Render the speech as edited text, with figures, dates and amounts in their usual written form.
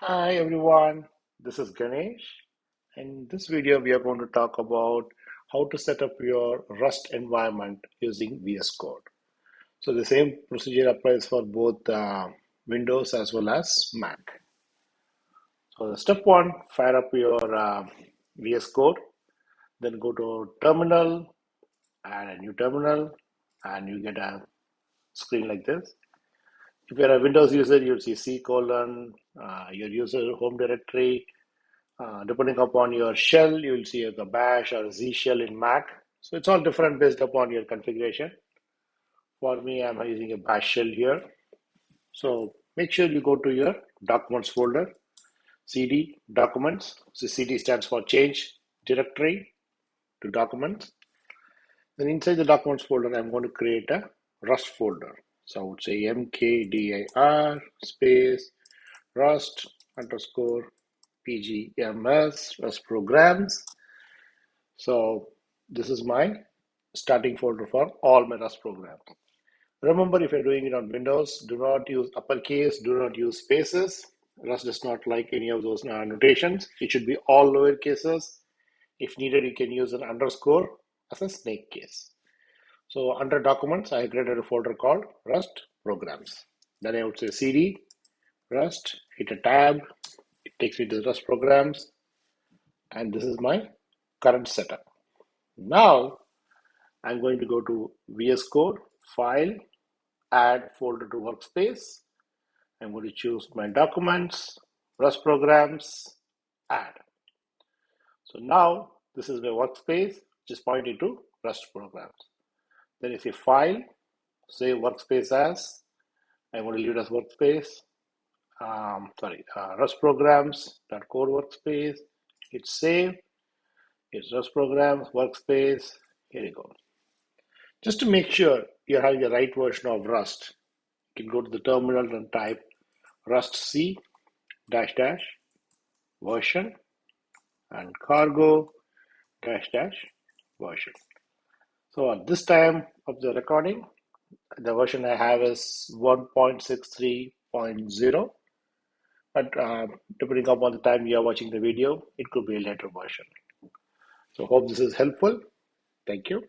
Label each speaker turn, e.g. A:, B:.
A: Hi everyone, this is Ganesh. In this video, we are going to talk about how to set up your Rust environment using VS Code. So the same procedure applies for both Windows as well as Mac. So the step one, fire up your VS Code, then go to Terminal, add a new terminal, and you get a screen like this. If you're a Windows user, you'll see C colon, your user home directory. Depending upon your shell, you'll see a bash or a Z shell in Mac. So it's all different based upon your configuration. For me, I'm using a bash shell here. So make sure you go to your documents folder, CD documents. So CD stands for change directory to documents. Then inside the documents folder, I'm going to create a Rust folder. So I would say mkdir space Rust underscore pgms Rust programs. So this is my starting folder for all my Rust programs. Remember, if you're doing it on Windows, do not use uppercase, do not use spaces. Rust does not like any of those notations. It should be all lower cases. If needed, you can use an underscore as a snake case. So under documents, I created a folder called Rust programs. Then I would say cd Rust, hit a tab, it takes me to the Rust programs, and this is my current setup. Now I'm going to go to VS Code, File, Add folder to Workspace. I'm going to choose my documents, Rust programs, Add. So now this is my workspace, which is pointing to Rust programs. Then if you File, save workspace as, I want to leave it as workspace. Rust programs, .core workspace, hit save, it's Rust programs, workspace, here you go. Just to make sure you're having the right version of Rust, you can go to the terminal and type rust c dash dash version and cargo dash dash version. So at this time of the recording, the version I have is 1.63.0. But depending upon the time you are watching the video, it could be a later version. So hope this is helpful. Thank you.